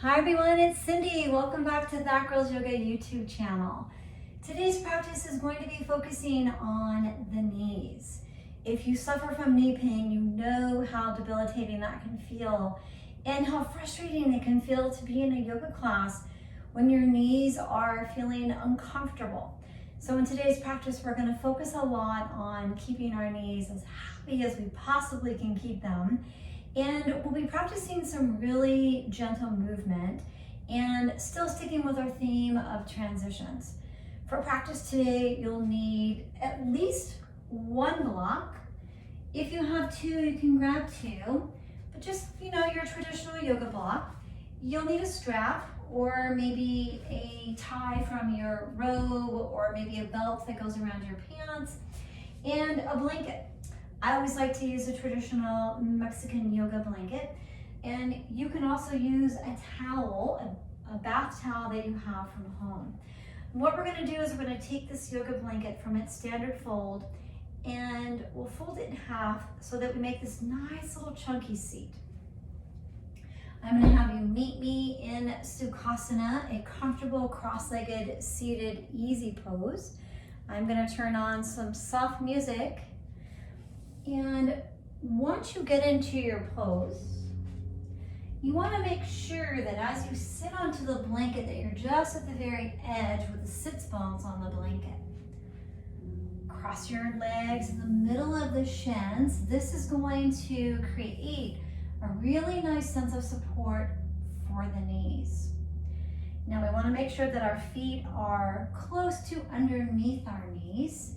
Hi everyone, it's Cindy. Welcome back to That Girls Yoga YouTube channel. Today's practice is going to be focusing on the knees. If you suffer from knee pain, you know how debilitating that can feel and how frustrating it can feel to be in a yoga class when your knees are feeling uncomfortable. So in today's practice, we're going to focus a lot on keeping our knees as happy as we possibly can keep them. And we'll be practicing some really gentle movement and still sticking with our theme of transitions. For practice today, you'll need at least one block. If you have two, you can grab two, but just, your traditional yoga block. You'll need a strap or maybe a tie from your robe or maybe a belt that goes around your pants and a blanket. I always like to use a traditional Mexican yoga blanket, and you can also use a towel, a bath towel that you have from home. What we're going to do is we're going to take this yoga blanket from its standard fold and we'll fold it in half so that we make this nice little chunky seat. I'm going to have you meet me in Sukhasana, a comfortable cross-legged seated easy pose. I'm going to turn on some soft music. And once you get into your pose, you want to make sure that as you sit onto the blanket that you're just at the very edge with the sits bones on the blanket. Cross your legs in the middle of the shins. This is going to create a really nice sense of support for the knees. Now we want to make sure that our feet are close to underneath our knees.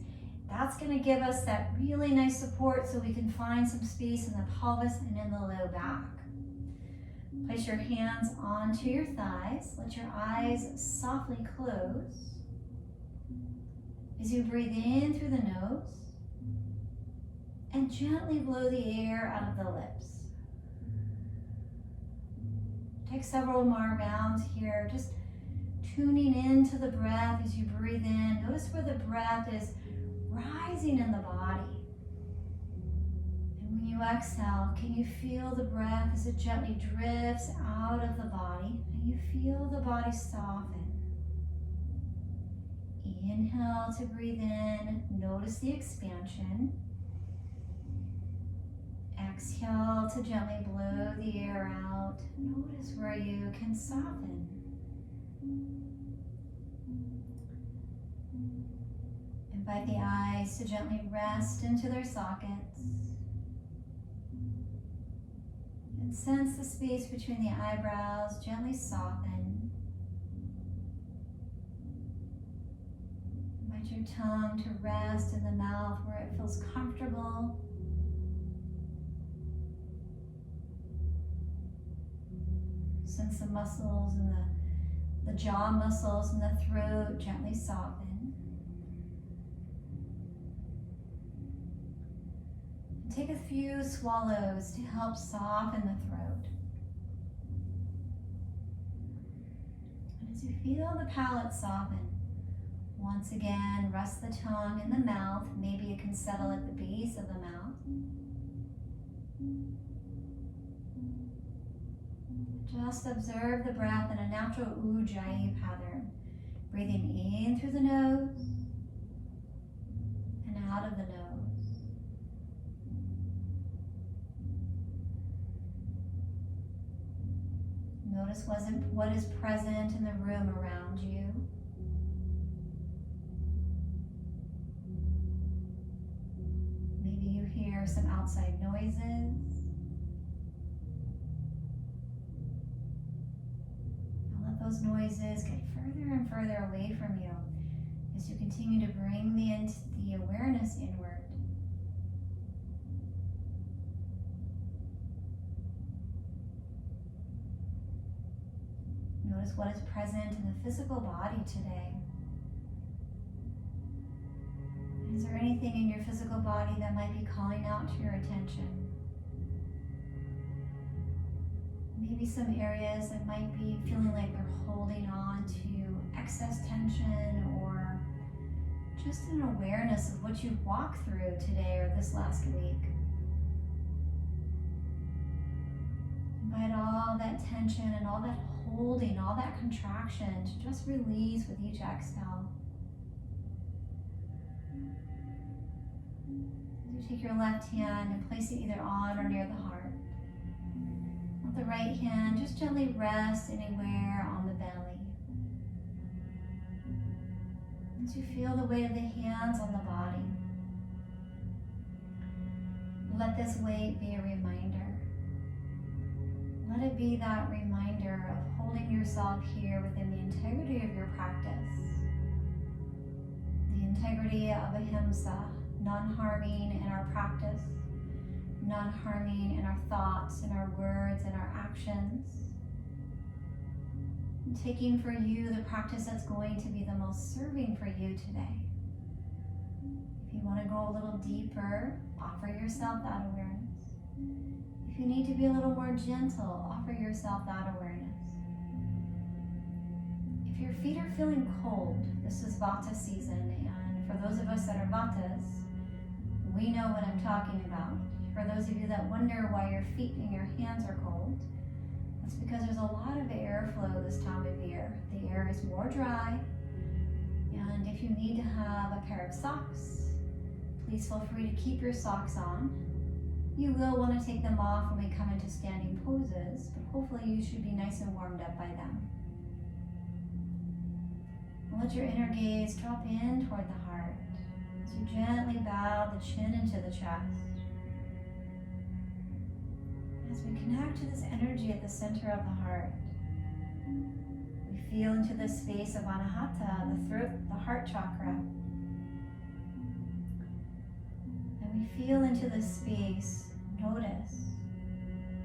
That's going to give us that really nice support so we can find some space in the pelvis and in the low back. Place your hands onto your thighs. Let your eyes softly close. As you breathe in through the nose and gently blow the air out of the lips. Take several more rounds here, just tuning into the breath as you breathe in. Notice where the breath is rising in the body. And when you exhale, can you feel the breath as it gently drifts out of the body? And you feel the body soften. Inhale to breathe in. Notice the expansion. Exhale to gently blow the air out. Notice where you can soften. Invite the eyes to gently rest into their sockets. And sense the space between the eyebrows gently soften. Invite your tongue to rest in the mouth where it feels comfortable. Sense the muscles and the jaw muscles and the throat gently soften. Take a few swallows to help soften the throat. And as you feel the palate soften, once again, rest the tongue in the mouth. Maybe it can settle at the base of the mouth. Just observe the breath in a natural Ujjayi pattern. Breathing in through the nose and out of the nose. Notice what is present in the room around you. Maybe you hear some outside noises. Those noises get further and further away from you as you continue to bring the awareness inward. Notice what is present in the physical body today. Is there anything in your physical body that might be calling out to your attention? Maybe some areas that might be feeling like they're holding on to excess tension, or just an awareness of what you've walked through today or this last week. Invite all that tension and all that holding all that contraction to just release with each exhale. You take your left hand and place it either on or near the heart. Let the right hand just gently rest anywhere on the belly. As you feel the weight of the hands on the body, let this weight be a reminder. Let it be that reminder of holding yourself here within the integrity of your practice. The integrity of ahimsa, non-harming in our practice, non-harming in our thoughts, in our words, in our actions. And taking for you the practice that's going to be the most serving for you today. If you want to go a little deeper, offer yourself that awareness. If you need to be a little more gentle, offer yourself that awareness. If your feet are feeling cold, this is Vata season, and for those of us that are Vatas, we know what I'm talking about. For those of you that wonder why your feet and your hands are cold, that's because there's a lot of airflow this time of year. The air is more dry, and if you need to have a pair of socks, please feel free to keep your socks on. You will want to take them off when we come into standing poses, but hopefully you should be nice and warmed up by then. And let your inner gaze drop in toward the heart as you gently bow the chin into the chest. As we connect to this energy at the center of the heart, we feel into the space of Anahata, the throat, the heart chakra. And we feel into this space. Notice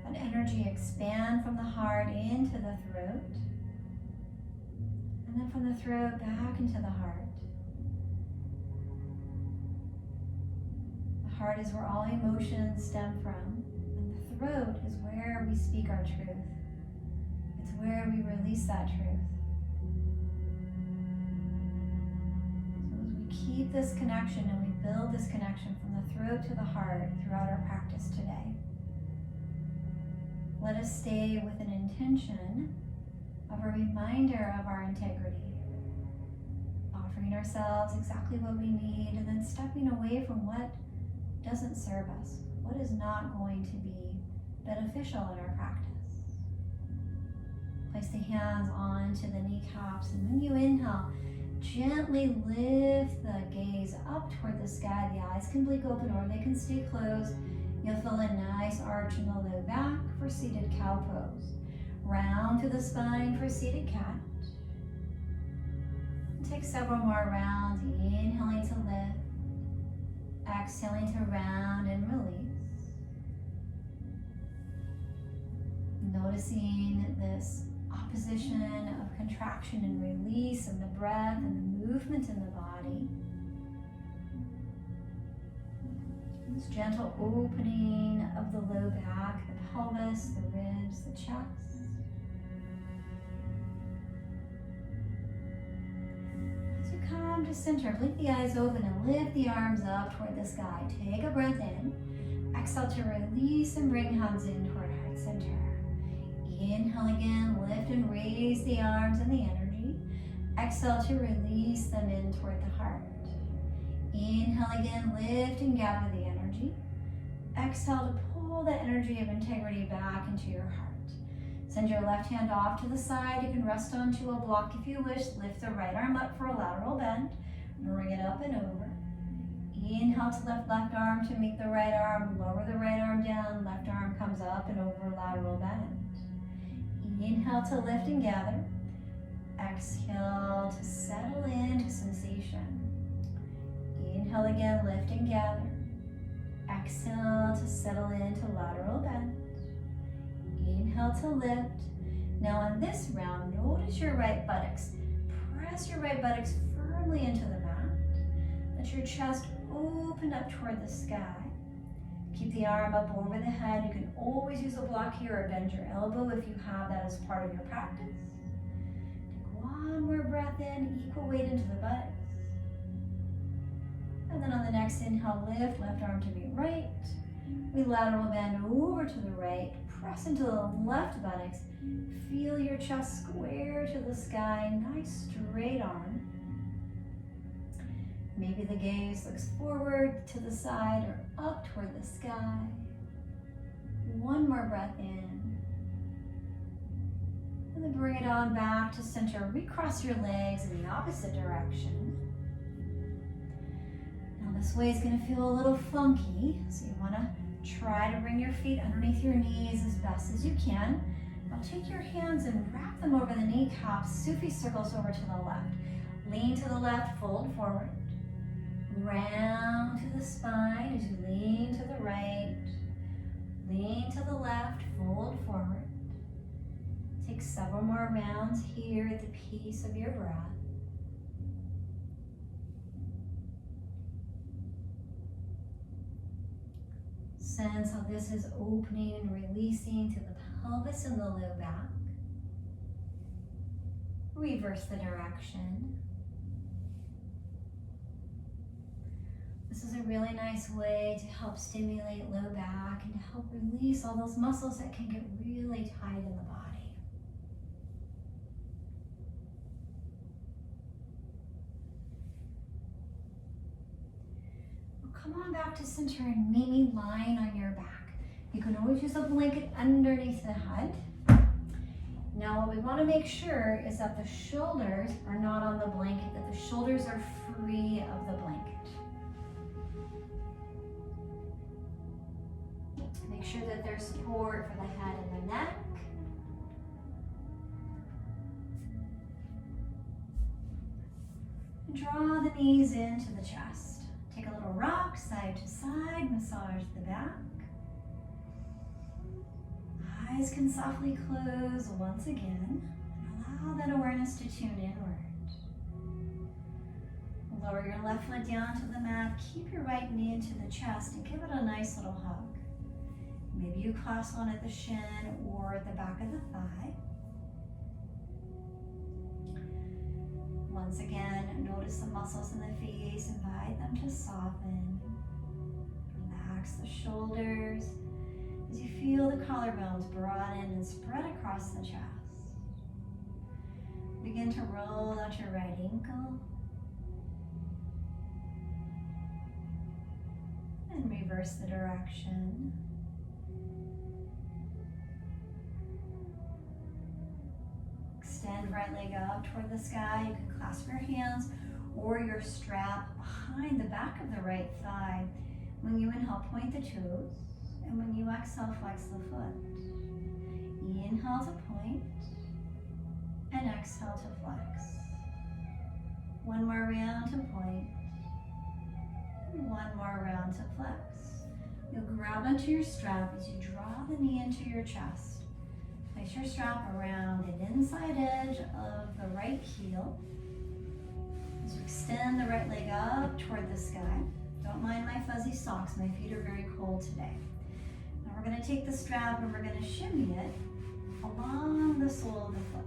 that energy expand from the heart into the throat, and then from the throat back into the heart. The heart is where all emotions stem from, and the throat is where we speak our truth. It's where we release that truth. So as we keep this connection and we build this connection from the throat to the heart throughout our practice today, let us stay with an intention of a reminder of our integrity, offering ourselves exactly what we need, and then stepping away from what doesn't serve us, what is not going to be beneficial in our practice. Place the hands onto the kneecaps, and when you inhale, gently lift the gaze up toward the sky. The eyes can blink open or they can stay closed. You'll feel a nice arch in the low back for seated cow pose. Round through the spine for seated cat. And take several more rounds, inhaling to lift, exhaling to round and release. Noticing this opposition of contraction and release and the breath and the movement in the body. This gentle opening of the low back, the pelvis, the ribs, the chest. As you come to center, blink the eyes open and lift the arms up toward the sky. Take a breath in. Exhale to release and bring hands in toward heart center. Inhale again, lift and raise the arms and the energy. Exhale to release them in toward the heart. Inhale again, lift and gather the energy. Exhale to pull the energy of integrity back into your heart. Send your left hand off to the side. You can rest onto a block if you wish. Lift the right arm up for a lateral bend. Bring it up and over. Inhale to lift left arm to meet the right arm. Lower the right arm down. Left arm comes up and over, lateral bend. Inhale to lift and gather. Exhale to settle into sensation. Inhale again, lift and gather. Exhale to settle into lateral bend. Inhale to lift. Now on this round, notice your right buttocks. Press your right buttocks firmly into the mat. Let your chest open up toward the sky. Keep the arm up over the head. You can always use a block here or bend your elbow if you have that as part of your practice. Take one more breath in, equal weight into the buttocks. And then on the next inhale, lift, left arm to be right. We lateral bend over to the right. press into the left buttocks. Feel your chest square to the sky, nice straight arm. Maybe the gaze looks forward to the side or up toward the sky. One more breath in. And then bring it on back to center. Recross your legs in the opposite direction. Now this way is going to feel a little funky, so you want to try to bring your feet underneath your knees as best as you can. Now take your hands and wrap them over the kneecaps, Sufi circles over to the left. Lean to the left, fold forward. Round to the spine as you lean to the right. Lean to the left, fold forward. Take several more rounds here at the pace of your breath. Sense how this is opening and releasing to the pelvis and the low back. Reverse the direction. This is a really nice way to help stimulate low back and to help release all those muscles that can get really tight in the body. Well, come on back to center and meet me lying on your back. You can always use a blanket underneath the head. Now what we want to make sure is that the shoulders are not on the blanket, that the shoulders are free of the blanket. Make sure that there's support for the head and the neck. And draw the knees into the chest. Take a little rock side to side, massage the back. Eyes can softly close once again, and allow that awareness to tune inward. Lower your left foot down to the mat, keep your right knee into the chest, and give it a nice little hug. Maybe you clasp one at the shin or at the back of the thigh. Once again, notice the muscles in the face, invite them to soften. Relax the shoulders as you feel the collarbones broaden and spread across the chest. Begin to roll out your right ankle. And reverse the direction. Extend right leg up toward the sky. You can clasp your hands or your strap behind the back of the right thigh. When you inhale, point the toes. And when you exhale, flex the foot. Inhale to point. And exhale to flex. One more round to point. And one more round to flex. You'll grab onto your strap as you draw the knee into your chest. Place your strap around the inside edge of the right heel. As you extend the right leg up toward the sky. Don't mind my fuzzy socks, my feet are very cold today. Now we're going to take the strap and we're going to shimmy it along the sole of the foot.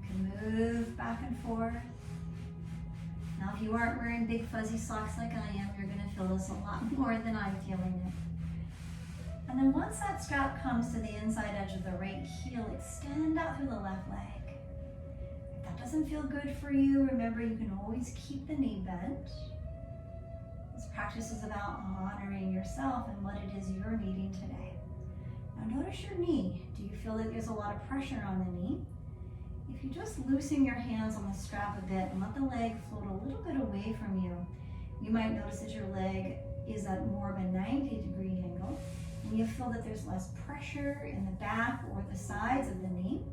You can move back and forth. Now if you aren't wearing big fuzzy socks like I am, you're going to feel this a lot more than I'm feeling it. And then once that strap comes to the inside edge of the right heel, extend out through the left leg. If that doesn't feel good for you, remember you can always keep the knee bent. This practice is about honoring yourself and what it is you're needing today. Now notice your knee. Do you feel that there's a lot of pressure on the knee? If you just loosen your hands on the strap a bit and let the leg float a little bit away from you, you might notice that your leg is at more of a 90-degree angle. And you feel that there's less pressure in the back or the sides of the knee.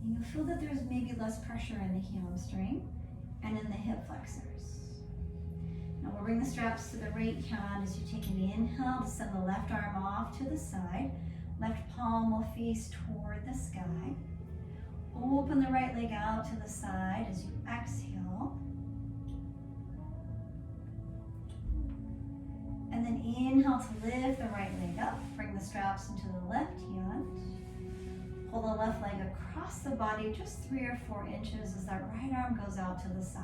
And you feel that there's maybe less pressure in the hamstring and in the hip flexors. Now we'll bring the straps to the right hand as you take an inhale to send the left arm off to the side. Left palm will face toward the sky. Open the right leg out to the side as you exhale. And then inhale to lift the right leg up. Bring the straps into the left hand. Pull the left leg across the body just 3 or 4 inches as that right arm goes out to the side.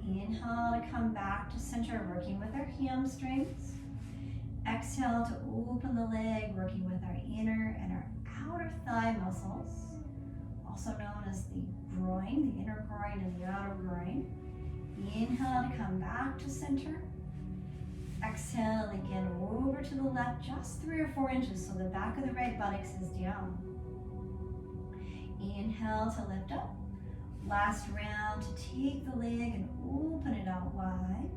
Inhale to come back to center, working with our hamstrings. Exhale to open the leg, working with our inner and our outer thigh muscles, also known as the groin, the inner groin and the outer groin. Inhale to come back to center. Exhale again over to the left, just 3 or 4 inches, so the back of the right buttocks is down. Inhale to lift up. Last round to take the leg and open it out wide.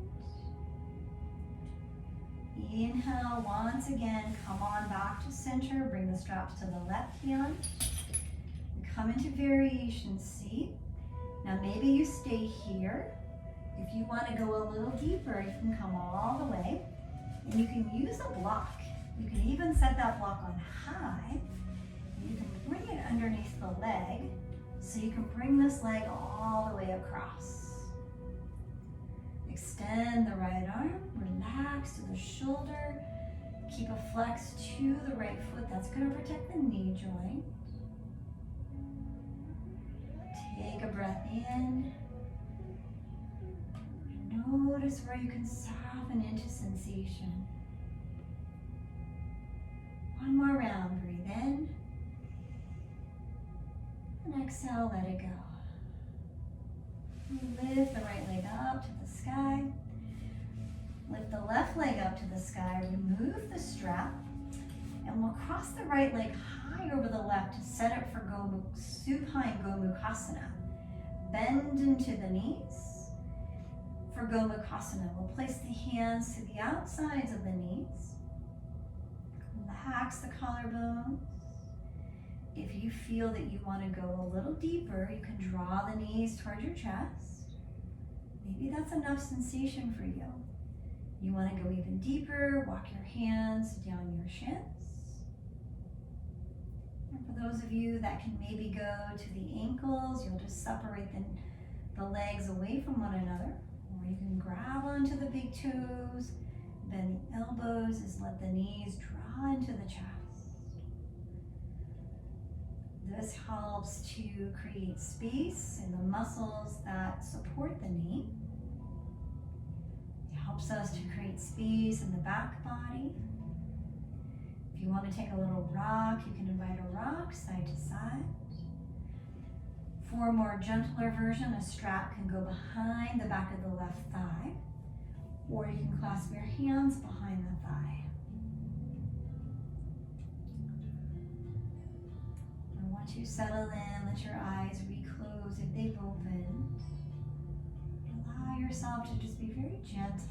Inhale once again, come on back to center, bring the straps to the left hand. Come into variation C. Now maybe you stay here. If you want to go a little deeper, you can come all the way. And you can use a block. You can even set that block on high. You can bring it underneath the leg, so you can bring this leg all the way across. Extend the right arm, relax to the shoulder, keep a flex to the right foot. That's going to protect the knee joint. Take a breath in. Notice where you can soften into sensation. One more round, breathe in. And exhale, let it go. Lift the right leg up to the sky. Lift the left leg up to the sky. Remove the strap. And we'll cross the right leg high over the left to set it for Supine Gomukhasana. Bend into the knees. For Gomukhasana, we'll place the hands to the outsides of the knees. Relax the collarbones. If you feel that you want to go a little deeper, you can draw the knees toward your chest. Maybe that's enough sensation for you. You want to go even deeper, walk your hands down your shins. And for those of you that can maybe go to the ankles, you'll just separate the legs away from one another. Or you can grab onto the big toes, bend the elbows, just let the knees draw into the chest. This helps to create space in the muscles that support the knee. It helps us to create space in the back body. If you want to take a little rock, you can invite a rock side to side. For a more gentler version, a strap can go behind the back of the left thigh, or you can clasp your hands behind the thigh. Once you settle in, let your eyes reclose if they've opened. Allow yourself to just be very gentle.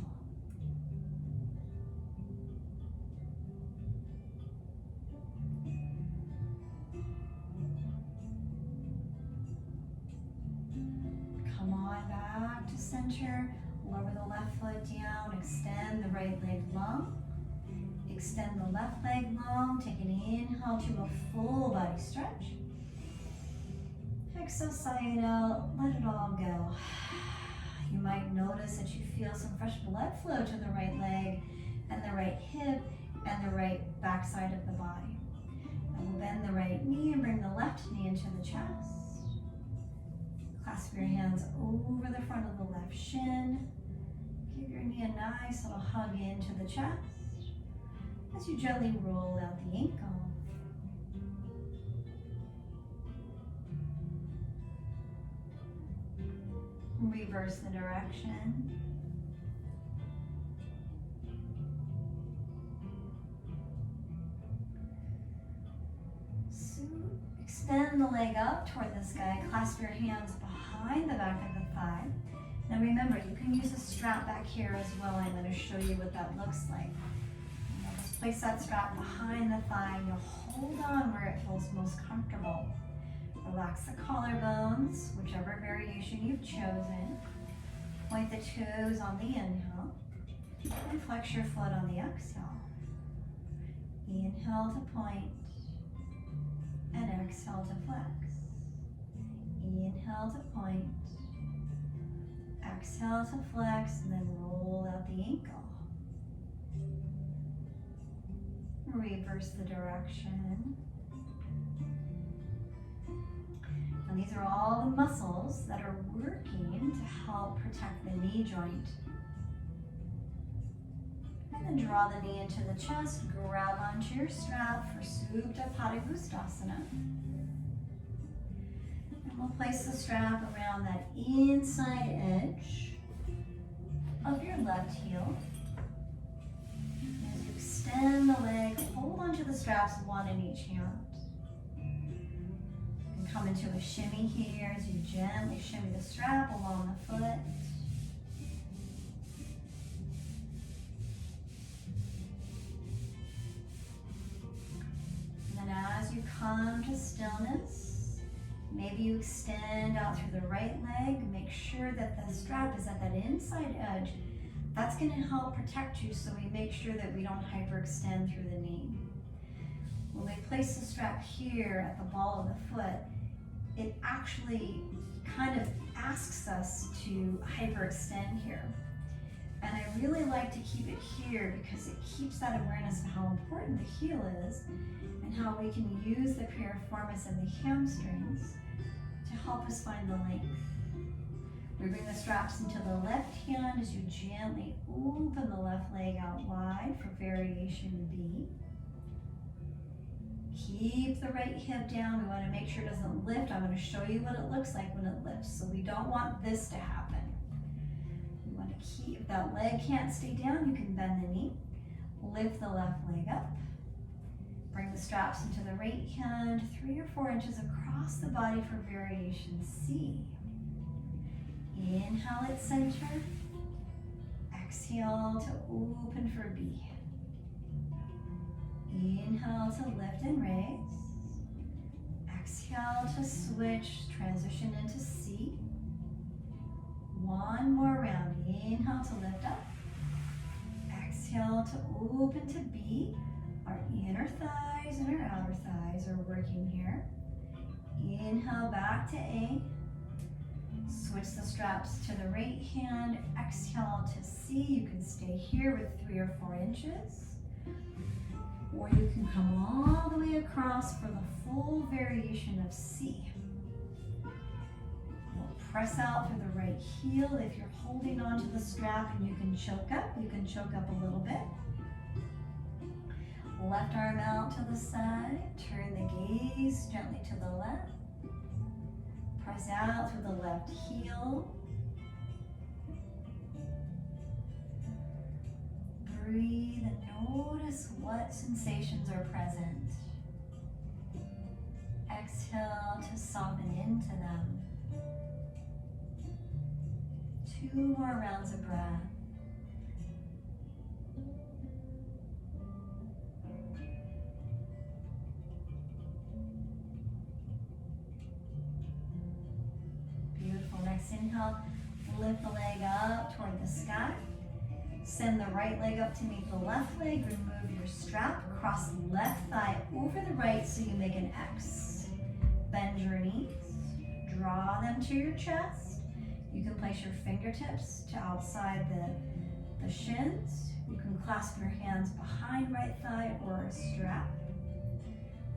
Come on back to center. Lower the left foot down. Extend the right leg long. Extend the left leg long. Take an inhale to a full body stretch. Exhale, sigh it out. Let it all go. You might notice that you feel some fresh blood flow to the right leg and the right hip and the right back side of the body. And we'll bend the right knee and bring the left knee into the chest. Clasp your hands over the front of the left shin. Give your knee a nice little hug into the chest as you gently roll out the ankle. Reverse the direction. So extend the leg up toward the sky. Clasp your hands behind the back of the thigh. Now remember, you can use a strap back here as well. I'm going to show you what that looks like. Now just place that strap behind the thigh and you'll hold on where it feels most comfortable. Relax the collarbones, whichever variation you've chosen. Point the toes on the inhale and flex your foot on the exhale. Inhale to point and exhale to flex. Inhale to point, exhale to flex, and then roll out the ankle. Reverse the direction. And these are all the muscles that are working to help protect the knee joint. And then draw the knee into the chest, grab onto your strap for Supta Padangusthasana. And we'll place the strap around that inside edge of your left heel. As you extend the leg, hold onto the straps, one in each hand. You can come into a shimmy here as you gently shimmy the strap along the foot. And then as you come to stillness, maybe you extend out through the right leg. Make sure that the strap is at that inside edge. That's going to help protect you, so we make sure that we don't hyperextend through the knee. When we place the strap here at the ball of the foot, it actually kind of asks us to hyperextend here. And I really like to keep it here because it keeps that awareness of how important the heel is and how we can use the piriformis and the hamstrings to help us find the length. We bring the straps into the left hand as you gently open the left leg out wide for variation B. Keep the right hip down. We want to make sure it doesn't lift. I'm going to show you what it looks like when it lifts. So we don't want this to happen. We want to keep, if that leg can't stay down, you can bend the knee. Lift the left leg up. Bring the straps into the right hand, 3 or 4 inches across the body for variation C. Inhale at center. Exhale to open for B. Inhale to lift and raise. Exhale to switch, transition into C. One more round. Inhale to lift up. Exhale to open to B. Our inner thighs and our outer thighs are working here. Inhale back to A. Switch the straps to the right hand. Exhale to C. You can stay here with 3 or 4 inches. Or you can come all the way across for the full variation of C. We'll press out through the right heel. If you're holding onto the strap and you can choke up a little bit. Left arm out to the side. Turn the gaze gently to the left. Press out through the left heel. Breathe and notice what sensations are present. Exhale to soften into them. 2 more rounds of breath. Beautiful. Next inhale, lift the leg up toward the sky. Send the right leg up to meet the left leg. Remove your strap. Cross the left thigh over the right so you make an X. Bend your knees. Draw them to your chest. You can place your fingertips to outside the shins. You can clasp your hands behind right thigh or a strap.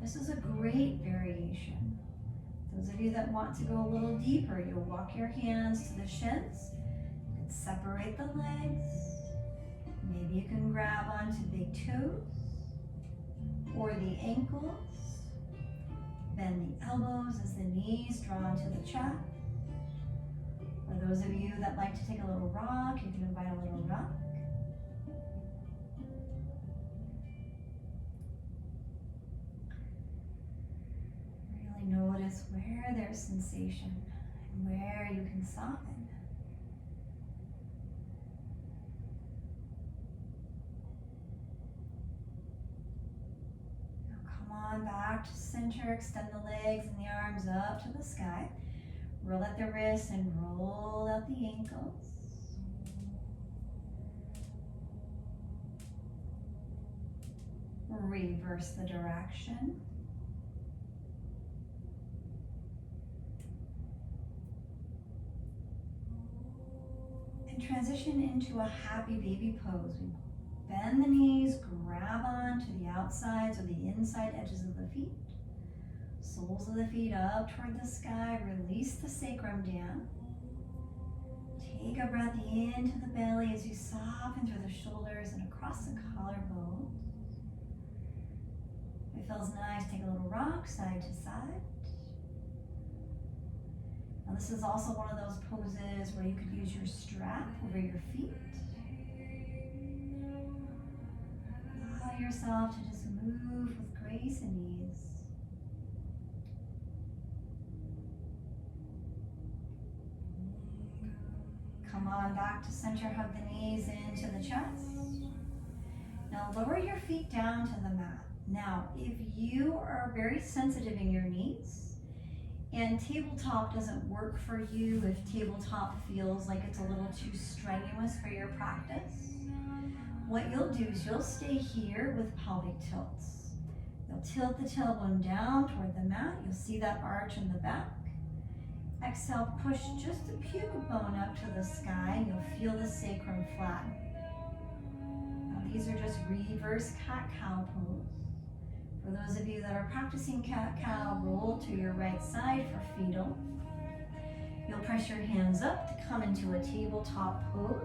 This is a great variation. Those of you that want to go a little deeper, you'll walk your hands to the shins. You can separate the legs. Maybe you can grab onto the toes or the ankles. Bend the elbows as the knees draw into the chest. For those of you that like to take a little rock, you can invite a little rock. Really notice where there's sensation and where you can soften. On back to center, extend the legs and the arms up to the sky. Roll out the wrists and roll out the ankles. Reverse the direction. And transition into a happy baby pose. We bend the knees, grab on to the outsides or the inside edges of the feet. Soles of the feet up toward the sky. Release the sacrum down. Take a breath into the belly as you soften through the shoulders and across the collarbone. If it feels nice, take a little rock side to side. Now this is also one of those poses where you could use your strap over your feet. Allow yourself to just move with grace and ease. Come on back to center, hug the knees into the chest. Now lower your feet down to the mat. Now, if you are very sensitive in your knees and tabletop doesn't work for you, if tabletop feels like it's a little too strenuous for your practice, what you'll do is you'll stay here with pelvic tilts. You'll tilt the tailbone down toward the mat. You'll see that arch in the back. Exhale, push just the pubic bone up to the sky. You'll feel the sacrum flatten. Now these are just reverse cat-cow pose. For those of you that are practicing cat-cow, roll to your right side for fetal. You'll press your hands up to come into a tabletop pose.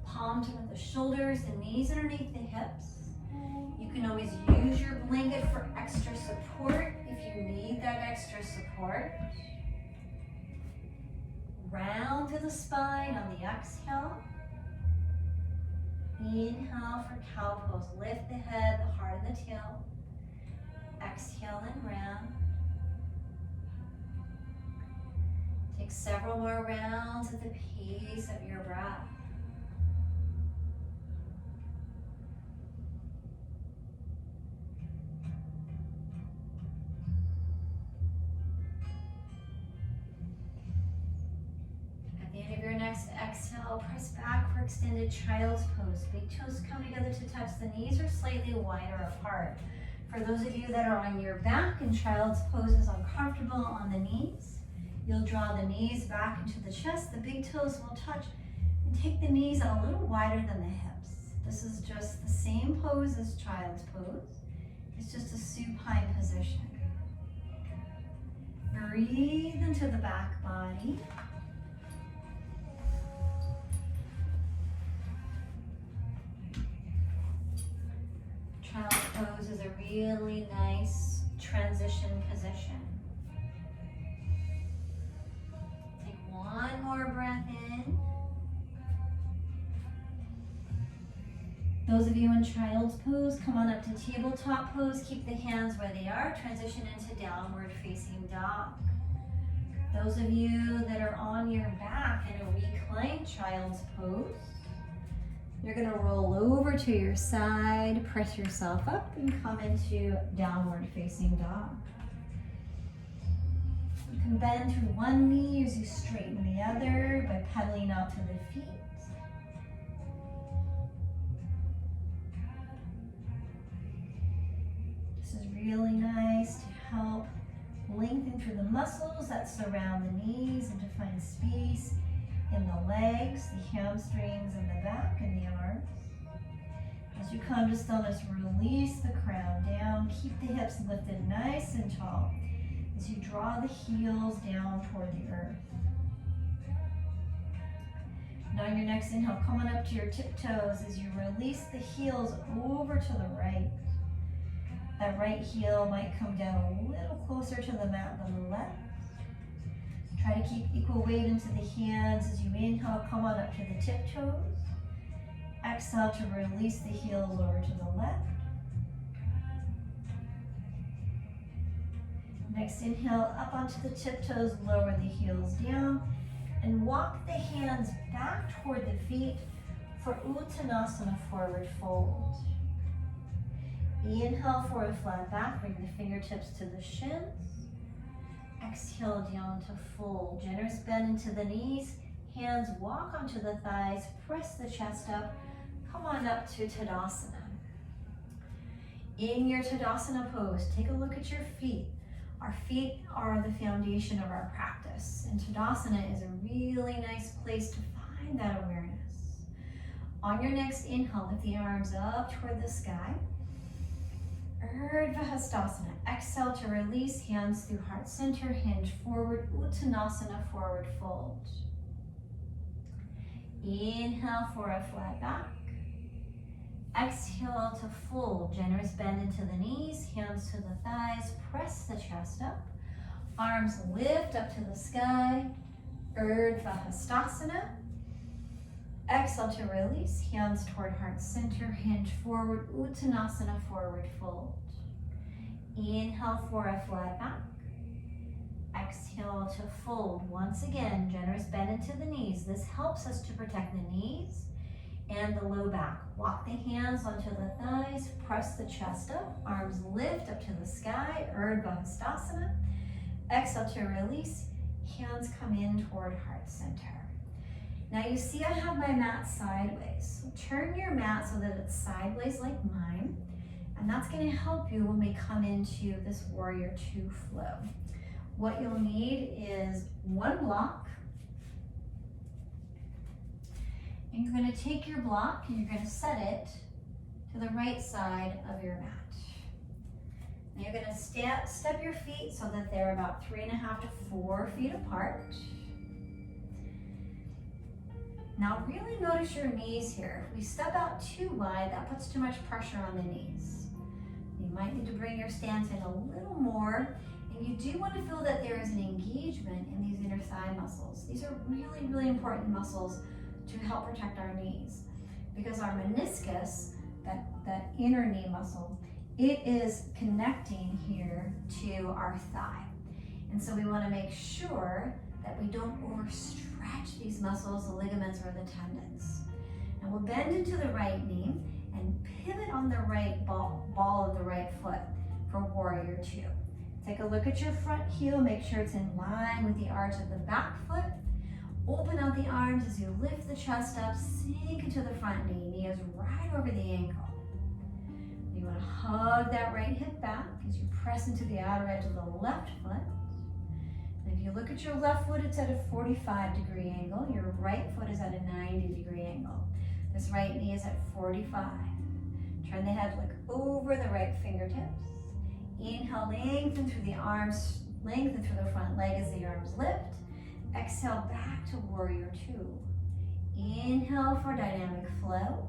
Palms with the shoulders and knees underneath the hips. You can always use your blanket for extra support if you need that extra support. Round through the spine on the exhale. Inhale for cow pose. Lift the head, the heart, and the tail. Exhale and round. Take several more rounds at the pace of your breath. Your next exhale, press back for extended child's pose. Big toes come together to touch. The knees are slightly wider apart. For those of you that are on your back and child's pose is uncomfortable on the knees, you'll draw the knees back into the chest. The big toes will touch and take the knees a little wider than the hips. This is just the same pose as child's pose. It's just a supine position. Breathe into the back body. Child's pose is a really nice transition position. Take one more breath in. Those of you in child's pose, come on up to tabletop pose. Keep the hands where they are. Transition into downward facing dog. Those of you that are on your back in a reclined child's pose, you're going to roll over to your side, press yourself up, and come into downward facing dog. You can bend through one knee as you straighten the other by pedaling out to the feet. This is really nice to help lengthen through the muscles that surround the knees and to find space in the legs, the hamstrings, and the back, and the arms. As you come to stillness, release the crown down. Keep the hips lifted nice and tall as you draw the heels down toward the earth. Now on your next inhale, come on up to your tiptoes as you release the heels over to the right. That right heel might come down a little closer to the mat than the left. Try to keep equal weight into the hands as you inhale, come on up to the tiptoes. Exhale to release the heels over to the left. Next inhale, up onto the tiptoes, lower the heels down, and walk the hands back toward the feet for Uttanasana, forward fold. Inhale, forward flat back, bring the fingertips to the shins. Exhale down to fold. Generous bend into the knees. Hands walk onto the thighs. Press the chest up. Come on up to Tadasana. In your Tadasana pose, take a look at your feet. Our feet are the foundation of our practice. And Tadasana is a really nice place to find that awareness. On your next inhale, lift the arms up toward the sky. Urdhva Hastasana. Exhale to release, hands through heart center, hinge forward, Uttanasana, forward fold. Inhale for a flat back. Exhale to fold. Generous bend into the knees, hands to the thighs, press the chest up. Arms lift up to the sky. Urdhva Hastasana. Exhale to release, hands toward heart center, hinge forward, Uttanasana, forward fold. Inhale for a flat back. Exhale to fold. Once again, generous bend into the knees. This helps us to protect the knees and the low back. Walk the hands onto the thighs, press the chest up, arms lift up to the sky, Urdhva Hastasana. Exhale to release, hands come in toward heart center. Now you see I have my mat sideways. So turn your mat so that it's sideways like mine, and that's going to help you when we come into this Warrior Two flow. What you'll need is one block, and you're going to take your block and you're going to set it to the right side of your mat. And you're going to step your feet so that they're about 3.5 to 4 feet apart. Now really notice your knees here. If we step out too wide, that puts too much pressure on the knees. You might need to bring your stance in a little more, and you do want to feel that there is an engagement in these inner thigh muscles. These are really, really important muscles to help protect our knees, because our meniscus, that inner knee muscle, it is connecting here to our thigh. And so we want to make sure that we don't overstretch these muscles, the ligaments, or the tendons. And we'll bend into the right knee and pivot on the right ball of the right foot for Warrior Two. Take a look at your front heel, make sure it's in line with the arch of the back foot. Open out the arms as you lift the chest up, sink into the front knee. Knee is right over the ankle. You want to hug that right hip back as you press into the outer edge of the left foot. And if you look at your left foot, it's at a 45-degree angle. Your right foot is at a 90-degree angle. This right knee is at 45. Turn the head, look over the right fingertips. Inhale, lengthen through the arms, lengthen through the front leg as the arms lift. Exhale back to Warrior Two. Inhale for dynamic flow.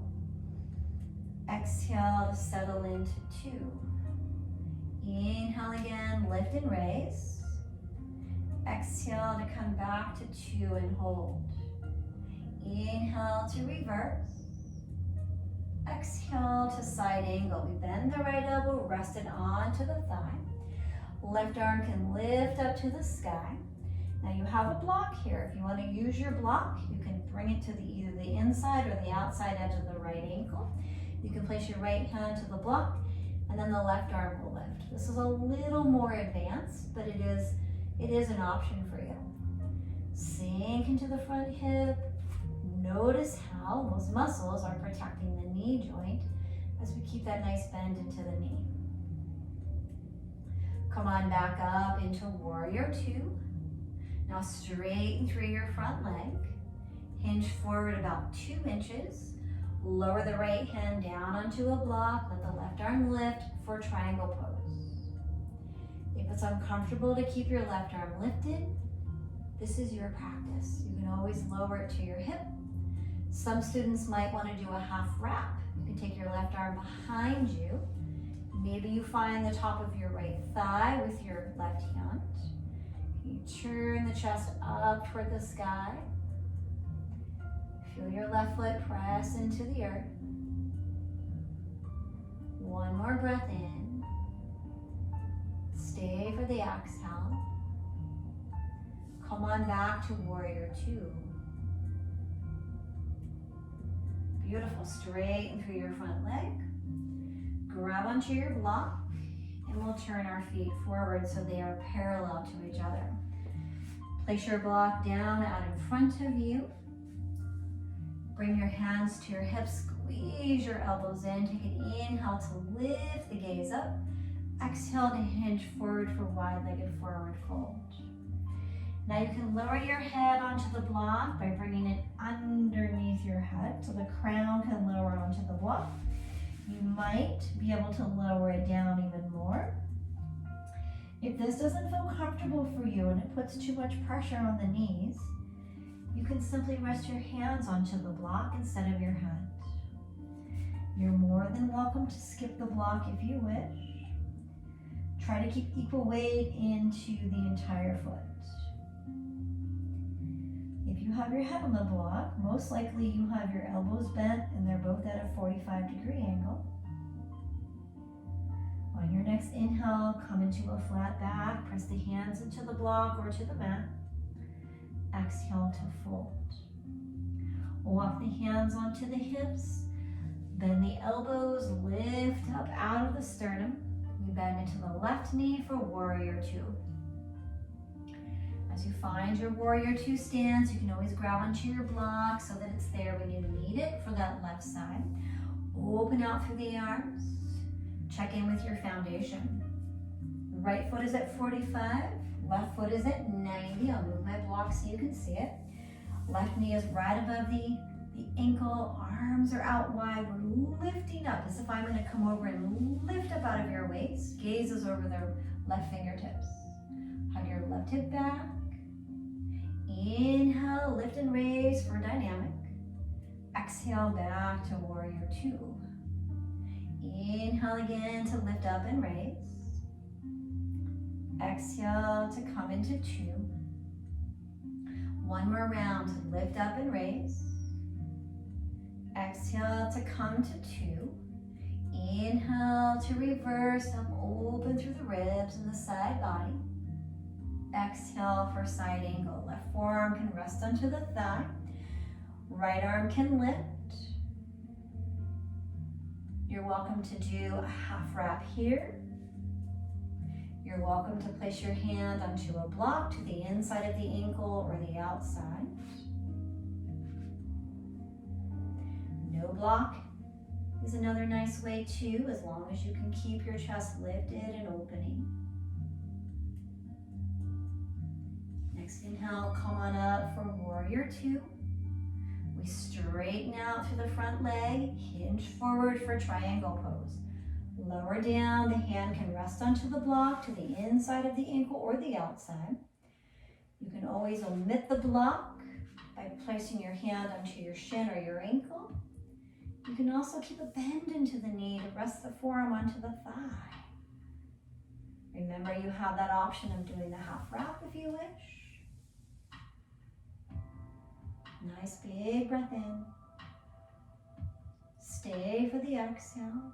Exhale to settle into two. Inhale again, lift and raise. Exhale to come back to two and hold. Inhale to reverse. Exhale to side angle. We bend the right elbow, rest it onto the thigh. Left arm can lift up to the sky. Now you have a block here. If you want to use your block, you can bring it to either the inside or the outside edge of the right ankle. You can place your right hand to the block, and then the left arm will lift. This is a little more advanced, but it is an option for you. Sink into the front hip. Notice how those muscles are protecting the knee joint as we keep that nice bend into the knee. Come on back up into Warrior Two. Now straighten through your front leg. Hinge forward about 2 inches. Lower the right hand down onto a block. Let the left arm lift for triangle pose. If it's uncomfortable to keep your left arm lifted, this is your practice. You can always lower it to your hip. Some students might want to do a half wrap. You can take your left arm behind you. Maybe you find the top of your right thigh with your left hand. You turn the chest up toward the sky. Feel your left foot press into the earth. One more breath in. Stay for the exhale. Come on back to Warrior Two. Beautiful. Straighten through your front leg. Grab onto your block, and we'll turn our feet forward so they are parallel to each other. Place your block down out in front of you. Bring your hands to your hips, squeeze your elbows in. Take an inhale to lift the gaze up. Exhale to hinge forward for wide-legged forward fold. Now you can lower your head onto the block by bringing it underneath your head so the crown can lower onto the block. You might be able to lower it down even more. If this doesn't feel comfortable for you and it puts too much pressure on the knees, you can simply rest your hands onto the block instead of your head. You're more than welcome to skip the block if you wish. Try to keep equal weight into the entire foot. If you have your head on the block, most likely you have your elbows bent and they're both at a 45-degree angle. On your next inhale, come into a flat back, press the hands into the block or to the mat. Exhale to fold. Walk the hands onto the hips, bend the elbows, lift up out of the sternum. We bend into the left knee for Warrior Two. As you find your Warrior Two stance, you can always grab onto your block so that it's there when you need it for that left side. Open out through the arms. Check in with your foundation. Right foot is at 45, left foot is at 90. I'll move my block so you can see it. Left knee is right above the ankle, arms are out wide. We're lifting up as if I'm gonna come over and lift up out of your waist. Gaze is over the left fingertips. Hug your left hip back. Inhale, lift and raise for dynamic. Exhale back to Warrior Two. Inhale again to lift up and raise. Exhale to come into two. One more round to lift up and raise. Exhale to come to two. Inhale to reverse up, open through the ribs and the side body. Exhale for side angle. Left forearm can rest onto the thigh. Right arm can lift. You're welcome to do a half wrap here. You're welcome to place your hand onto a block to the inside of the ankle or the outside. No block is another nice way too, as long as you can keep your chest lifted and opening. Next inhale, come on up for Warrior Two. We straighten out through the front leg, hinge forward for triangle pose. Lower down, the hand can rest onto the block to the inside of the ankle or the outside. You can always omit the block by placing your hand onto your shin or your ankle. You can also keep a bend into the knee to rest the forearm onto the thigh. Remember, you have that option of doing the half wrap if you wish. Nice big breath in. Stay for the exhale.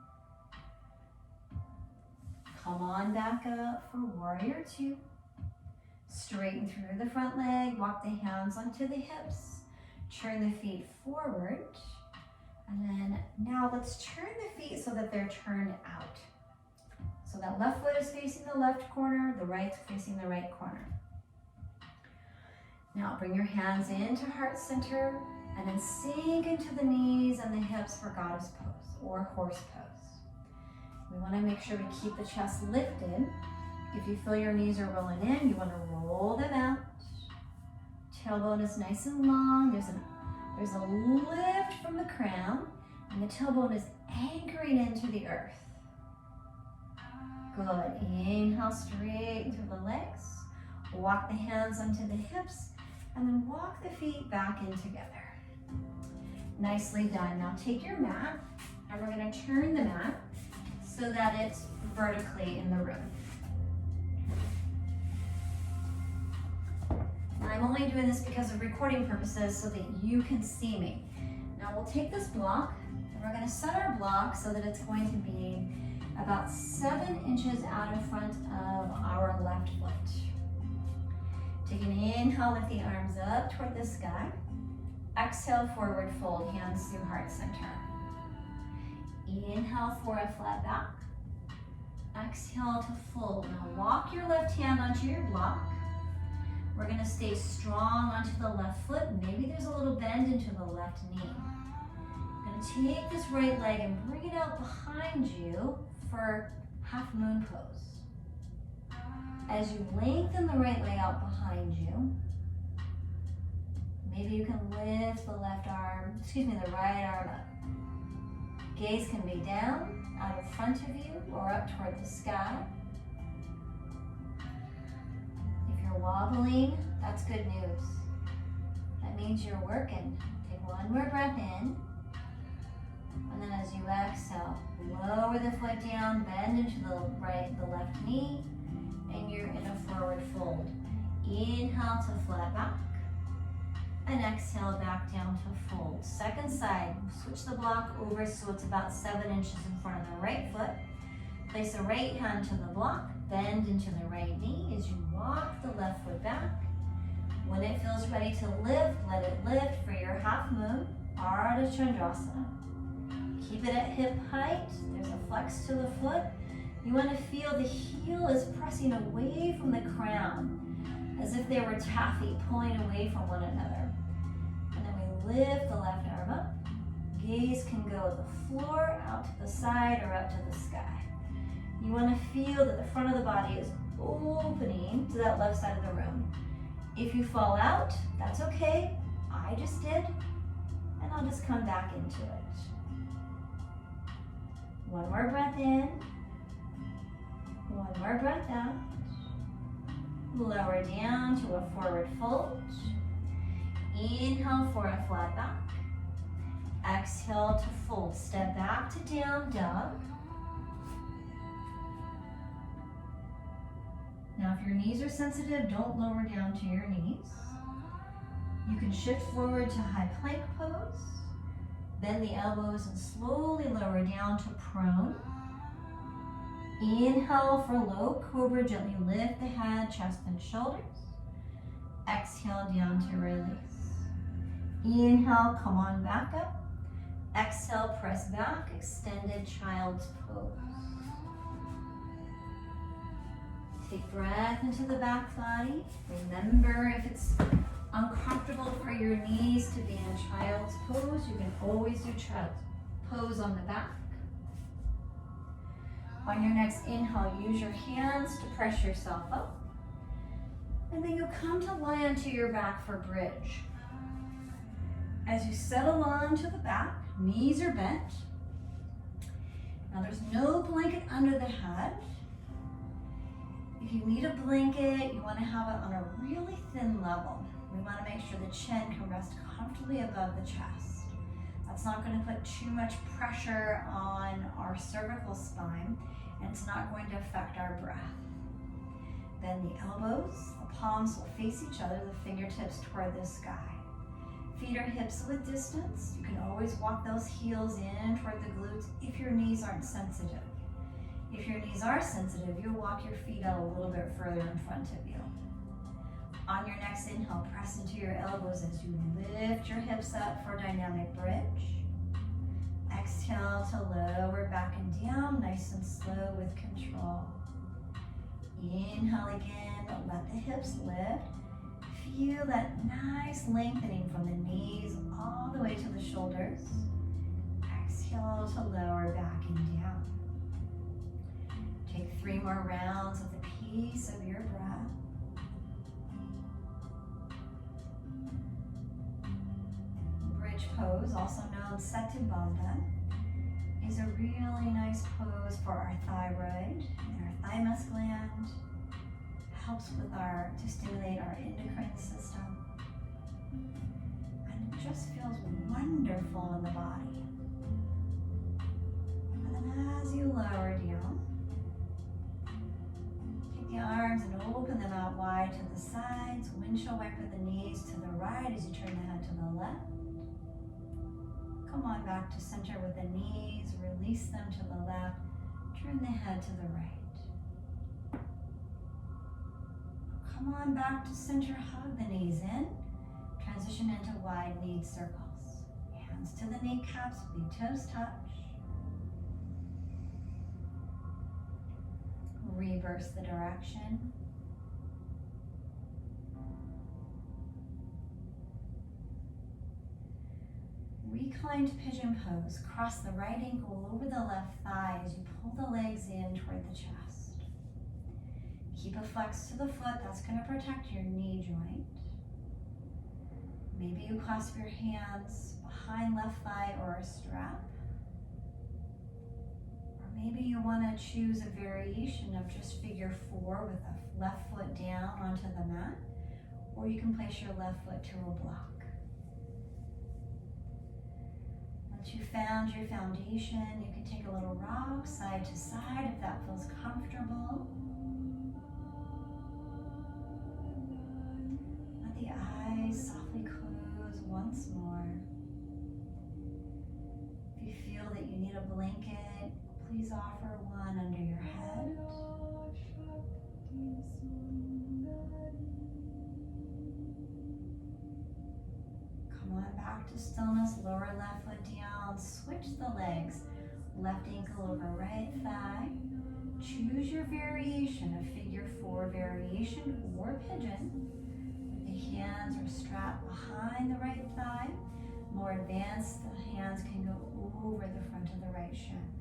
Come on back up for Warrior Two. Straighten through the front leg, walk the hands onto the hips. Turn the feet forward. And then now let's turn the feet so that they're turned out. So that left foot is facing the left corner, the right's facing the right corner. Now bring your hands into heart center and then sink into the knees and the hips for Goddess pose or horse pose. We want to make sure we keep the chest lifted. If you feel your knees are rolling in, you want to roll them out. Tailbone is nice and long. There's a lift from the crown and the tailbone is anchoring into the earth. Good. Inhale, straighten through the legs. Walk the hands onto the hips and then walk the feet back in together. Nicely done. Now take your mat and we're going to turn the mat so that it's vertically in the room. Now I'm only doing this because of recording purposes so that you can see me. Now we'll take this block and we're going to set our block so that it's going to be about 7 inches out in front of our left foot. Take an inhale, lift the arms up toward the sky. Exhale, forward fold, hands through heart center. Inhale for a flat back. Exhale to fold. Now walk your left hand onto your block. We're gonna stay strong onto the left foot. Maybe there's a little bend into the left knee. I'm gonna take this right leg and bring it out behind you for half moon pose. As you lengthen the right leg out behind you, maybe you can lift the right arm up. Gaze can be down, out in front of you, or up toward the sky. If you're wobbling, that's good news. That That means you're working. Take one more breath in. And then as you exhale, lower the foot down, bend into the left knee, and you're in a forward fold. Inhale to flat back, and exhale back down to fold. Second side, switch the block over so it's about 7 inches in front of the right foot. Place the right hand to the block, bend into the right knee as you walk the left foot back. When it feels ready to lift, let it lift for your half moon, Ardha Chandrasana. Keep it at hip height. There's a flex to the foot. You want to feel the heel is pressing away from the crown, as if they were taffy pulling away from one another. And then we lift the left arm up. Gaze can go to the floor, out to the side, or up to the sky. You want to feel that the front of the body is opening to that left side of the room. If you fall out, that's okay. I just did. And I'll just come back into it. One more breath in. One more breath out. Lower down to a forward fold. Inhale for a flat back. Exhale to fold. Step back to down dog. Now if your knees are sensitive, don't lower down to your knees. You can shift forward to high plank pose. Bend the elbows and slowly lower down to prone. Inhale for low cobra, gently lift the head, chest and shoulders. Exhale down to release. Inhale, come on back up. Exhale, press back, extended child's pose. Take breath into the back body. Remember, if it's uncomfortable for your knees to be in child's pose, you can always do child's pose on the back. On your next inhale, use your hands to press yourself up. And then you'll come to lie onto your back for bridge. As you settle onto the back, knees are bent. Now there's no blanket under the head. If you need a blanket, you want to have it on a really thin level. We want to make sure the chin can rest comfortably above the chest. That's not going to put too much pressure on our cervical spine, and it's not going to affect our breath. Bend the elbows, the palms will face each other, the fingertips toward the sky. Feet are hips width distance. You can always walk those heels in toward the glutes if your knees aren't sensitive. If your knees are sensitive, you'll walk your feet out a little bit further in front of you. On your next inhale, press into your elbows as you lift your hips up for dynamic bridge. Exhale to lower back and down, nice and slow with control. Inhale again, let the hips lift. Feel that nice lengthening from the knees all the way to the shoulders. Exhale to lower back and down. Take 3 more rounds of the peace of your breath. Bridge pose, also known Setu Bandha, is a really nice pose for our thyroid and our thymus gland. Helps with to stimulate our endocrine system. And it just feels wonderful in the body. And then as you lower down, take the arms and open them out wide to the sides. Windshield wiper the knees to the right as you turn the head to the left. Come on back to center with the knees. Release them to the left. Turn the head to the right. Come on back to center, hug the knees in. Transition into wide knee circles. Hands to the kneecaps, big toes touch. Reverse the direction. Reclined pigeon pose. Cross the right ankle over the left thigh as you pull the legs in toward the chest. Keep a flex to the foot, that's going to protect your knee joint. Maybe you clasp your hands behind left thigh or a strap. Or maybe you want to choose a variation of just figure 4 with the left foot down onto the mat. Or you can place your left foot to a block. Once you found your foundation, you can take a little rock side to side if that feels comfortable. Let the eyes softly close once more. If you feel that you need a blanket, please offer one under your head. Come on back to stillness, lower left foot down, switch the legs, left ankle over right thigh. Choose your variation, a figure 4 variation or pigeon. The hands are strapped behind the right thigh. More advanced, the hands can go over the front of the right shin.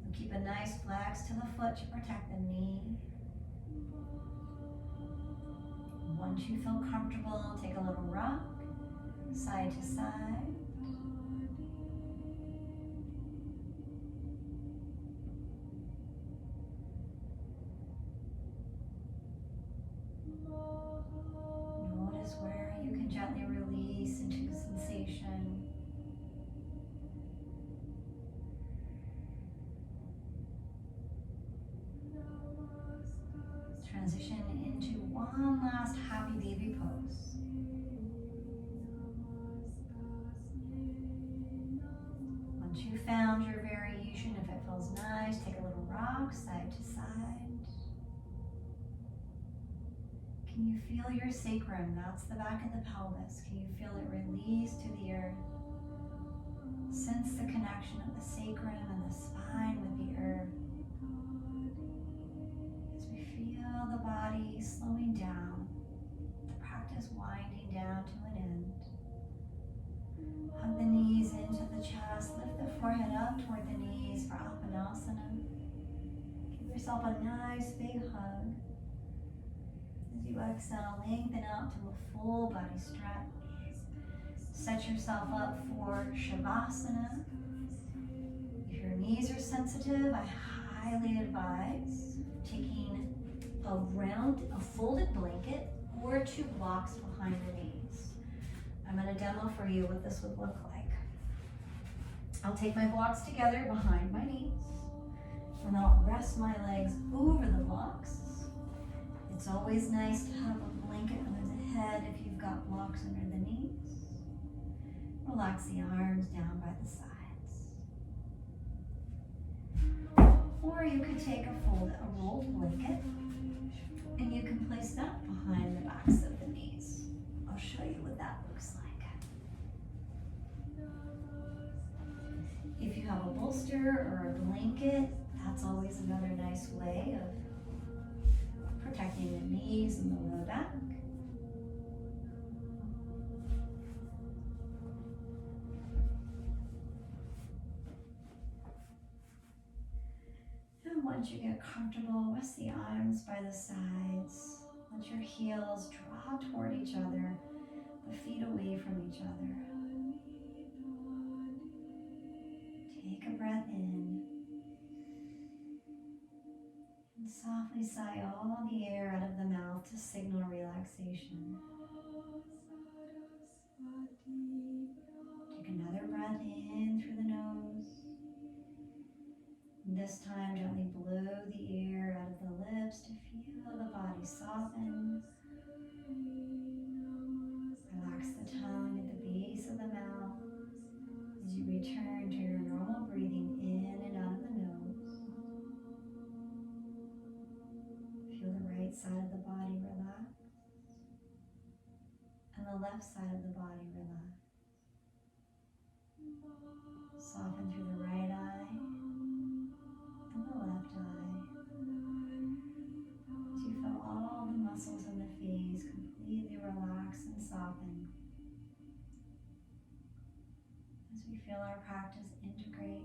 We'll keep a nice flex to the foot to protect the knee. Once you feel comfortable, take a little rock, side to side. Notice where you can gently release into sensation. Transition into one last happy baby pose. Once you found your variation, if it feels nice, take a little rock side to side. Can you feel your sacrum? That's the back of the pelvis. Can you feel it release to the earth? Sense the connection of the sacrum and the spine with the earth. As we feel the body slowing down, the practice winding down to an end. Hug the knees into the chest, lift the forehead up toward the knees for Apanasana. Give yourself a nice big hug. As you exhale, lengthen out to a full body stretch. Set yourself up for Shavasana. If your knees are sensitive, I highly advise taking a folded blanket or 2 blocks behind the knees. I'm going to demo for you what this would look like. I'll take my blocks together behind my knees, and then I'll rest my legs over the blocks. It's always nice to have a blanket under the head if you've got blocks under the knees. Relax the arms down by the sides. Or you could take a rolled blanket, and you can place that behind the backs of the knees. I'll show you what that looks like. If you have a bolster or a blanket, that's always another nice way of protecting the knees and the low back. And once you get comfortable, rest the arms by the sides. Let your heels draw toward each other, the feet away from each other. Take a breath in. And softly sigh all the air out of the mouth to signal relaxation. Take another breath in through the nose. And this time, gently blow the air out of the lips to feel the body soften. Relax the tongue at the base of the mouth as you return to your normal breathing in and out of the nose. Feel the right side of the body relax and the left side of the body relax. Soften through the right eye and the left eye. As you feel all the muscles in the face completely relax and soften. As we feel our practice integrate.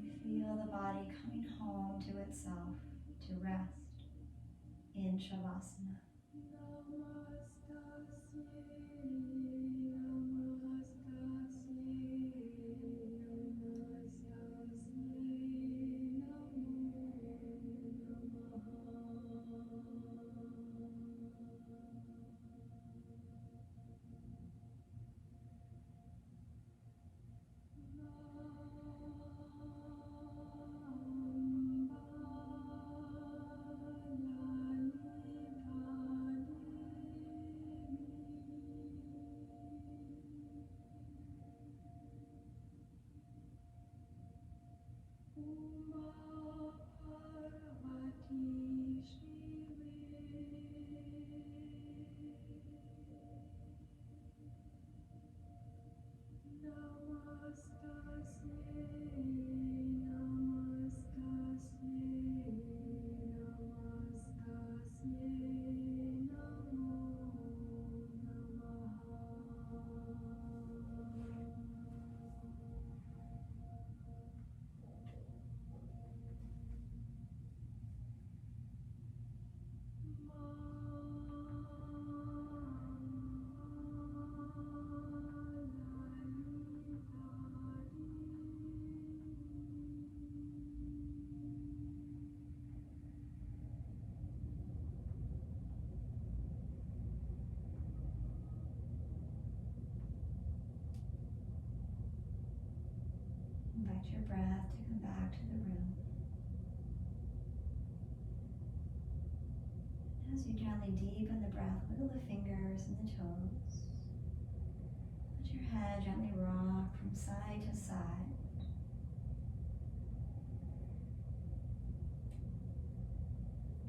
We feel the body coming home to itself to rest in Shavasana. expect your breath to come back to the room. As you gently deepen the breath, wiggle the fingers and the toes. Let your head gently rock from side to side.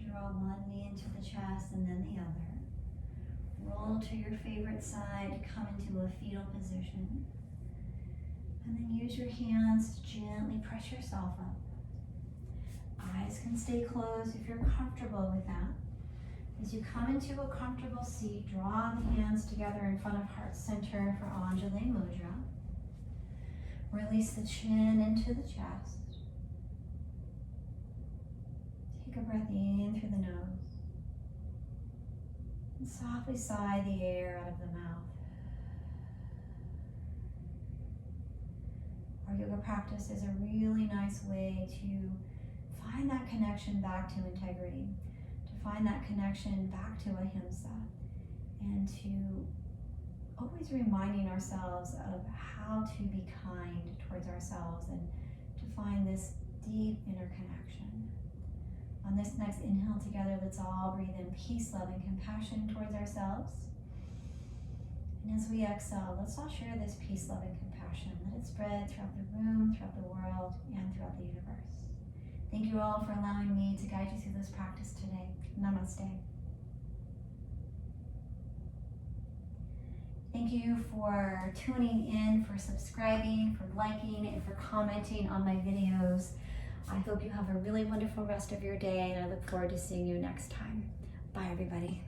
Draw one knee into the chest and then the other. Roll to your favorite side, come into a fetal position. And then use your hands to gently press yourself up. Eyes can stay closed if you're comfortable with that. As you come into a comfortable seat, draw the hands together in front of heart center for Anjali Mudra. Release the chin into the chest. Take a breath in through the nose. And softly sigh the air out of the mouth. Our yoga practice is a really nice way to find that connection back to integrity, to find that connection back to ahimsa, and to always reminding ourselves of how to be kind towards ourselves and to find this deep inner connection. On this next inhale together, let's all breathe in peace, love, and compassion towards ourselves. And as we exhale, let's all share this peace, love, and compassion. Let it spread throughout the room, throughout the world, and throughout the universe. Thank you all for allowing me to guide you through this practice today. Namaste. Thank you for tuning in, for subscribing, for liking, and for commenting on my videos. I hope you have a really wonderful rest of your day, and I look forward to seeing you next time. Bye, everybody.